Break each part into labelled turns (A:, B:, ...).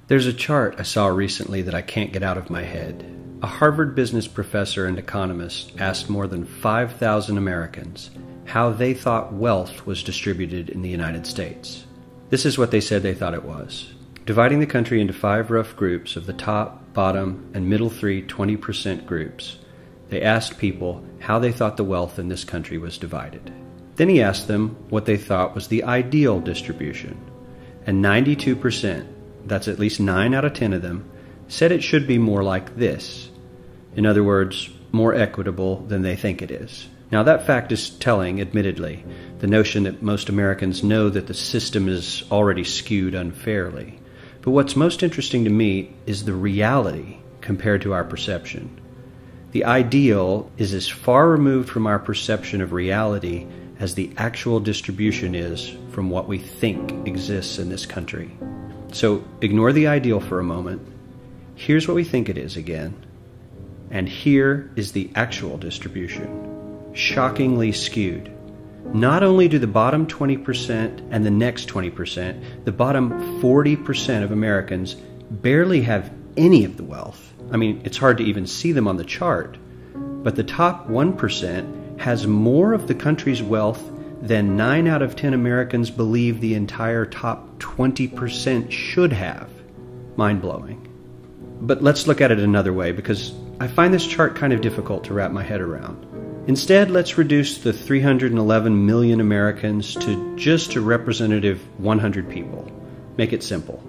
A: There's a chart I saw recently that I can't get out of my head. A Harvard business professor and economist asked more than 5,000 Americans how they thought wealth was distributed in the United States. This is what they said they thought it was. Dividing the country into 5 rough groups of the top, bottom, and middle 20% groups, they asked people how they thought the wealth in this country was divided. Then he asked them what they thought was the ideal distribution. And 92%, that's at least 9 out of 10 of them, said it should be more like this. In other words, more equitable than they think it is. Now that fact is telling, admittedly, the notion that most Americans know that the system is already skewed unfairly. But what's most interesting to me is the reality compared to our perception. The ideal is as far removed from our perception of reality as the actual distribution is from what we think exists in this country. So ignore the ideal for a moment. Here's what we think it is again. And here is the actual distribution. Shockingly skewed. Not only do the bottom 20% and the next 20%, the bottom 40% of Americans barely have any of the wealth. I mean, it's hard to even see them on the chart. But the top 1% has more of the country's wealth than 9 out of 10 Americans believe the entire top 20% should have. Mind-blowing. But let's look at it another way, because I find this chart kind of difficult to wrap my head around. Instead, let's reduce the 311 million Americans to just a representative 100 people. Make it simple.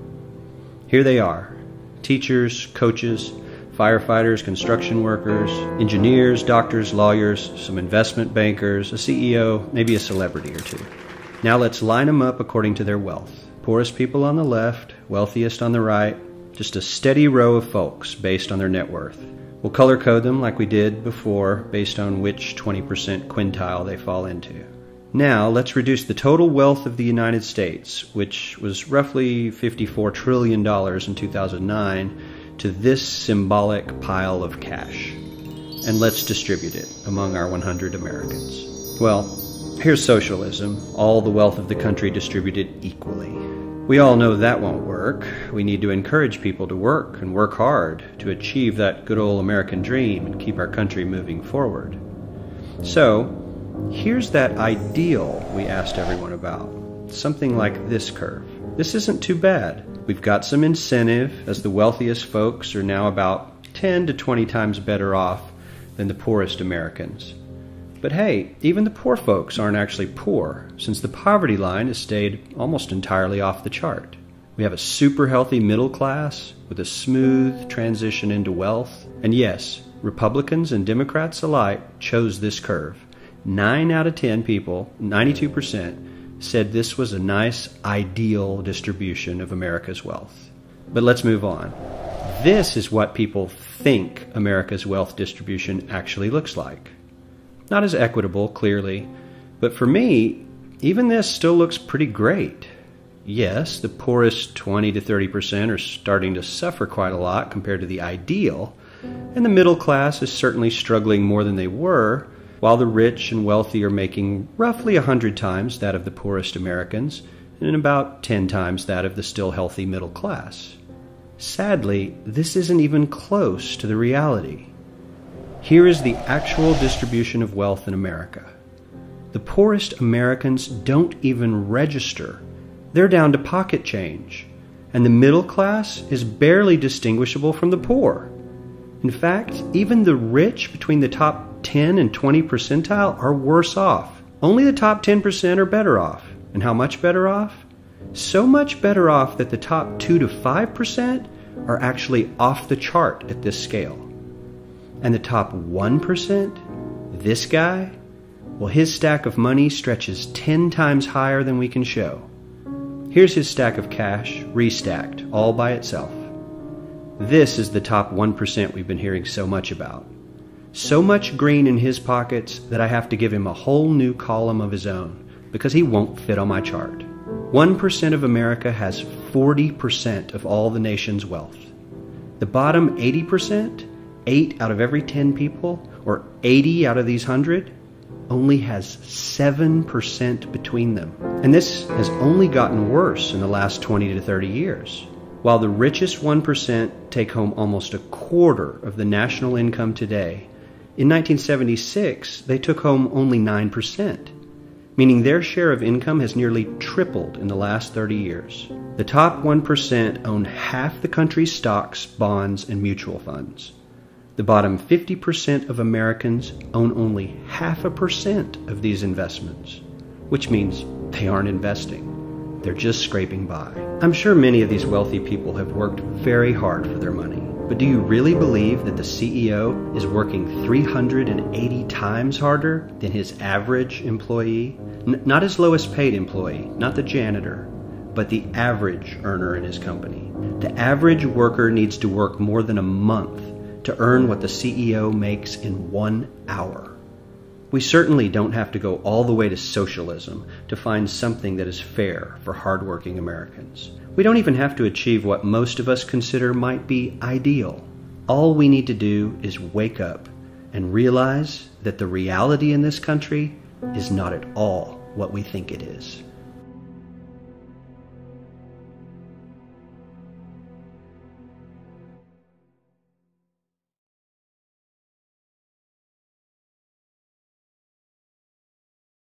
A: Here they are: teachers, coaches, firefighters, construction workers, engineers, doctors, lawyers, some investment bankers, a CEO, maybe a celebrity or two. Now let's line them up according to their wealth. Poorest people on the left, wealthiest on the right, just a steady row of folks based on their net worth. We'll color code them like we did before based on which 20% quintile they fall into. Now let's reduce the total wealth of the United States, which was roughly $54 trillion in 2009, to this symbolic pile of cash. And let's distribute it among our 100 Americans. Well, here's socialism, all the wealth of the country distributed equally. We all know that won't work. We need to encourage people to work and work hard to achieve that good old American dream and keep our country moving forward. So, here's that ideal we asked everyone about. Something like this curve. This isn't too bad. We've got some incentive, as the wealthiest folks are now about 10 to 20 times better off than the poorest Americans. But hey, even the poor folks aren't actually poor, since the poverty line has stayed almost entirely off the chart. We have a super healthy middle class with a smooth transition into wealth. And yes, Republicans and Democrats alike chose this curve. 9 out of 10 people, 92%, said this was a nice, ideal distribution of America's wealth. But let's move on. This is what people think America's wealth distribution actually looks like. Not as equitable, clearly, but for me, even this still looks pretty great. Yes, the poorest 20 to 30% are starting to suffer quite a lot compared to the ideal, and the middle class is certainly struggling more than they were, while the rich and wealthy are making roughly 100 times that of the poorest Americans, and about 10 times that of the still healthy middle class. Sadly, this isn't even close to the reality. Here is the actual distribution of wealth in America. The poorest Americans don't even register. They're down to pocket change. And the middle class is barely distinguishable from the poor. In fact, even the rich between the top 10 and 20 percentile are worse off. Only the top 10% are better off. And how much better off? So much better off that the top 2 to 5% are actually off the chart at this scale. And the top 1%, this guy, well, his stack of money stretches 10 times higher than we can show. Here's his stack of cash, restacked, all by itself. This is the top 1% we've been hearing so much about. So much green in his pockets that I have to give him a whole new column of his own, because he won't fit on my chart. 1% of America has 40% of all the nation's wealth. The bottom 80%, 8 out of every 10 people, or 80 out of these 100, only has 7% between them. And this has only gotten worse in the last 20 to 30 years. While the richest 1% take home almost a quarter of the national income today, in 1976 they took home only 9%, meaning their share of income has nearly tripled in the last 30 years. The top 1% own half the country's stocks, bonds, and mutual funds. The bottom 50% of Americans own only 0.5% of these investments, which means they aren't investing. They're just scraping by. I'm sure many of these wealthy people have worked very hard for their money, but do you really believe that the CEO is working 380 times harder than his average employee? Not his lowest paid employee, not the janitor, but the average earner in his company. The average worker needs to work more than a month to earn what the CEO makes in 1 hour. We certainly don't have to go all the way to socialism to find something that is fair for hardworking Americans. We don't even have to achieve what most of us consider might be ideal. All we need to do is wake up and realize that the reality in this country is not at all what we think it is.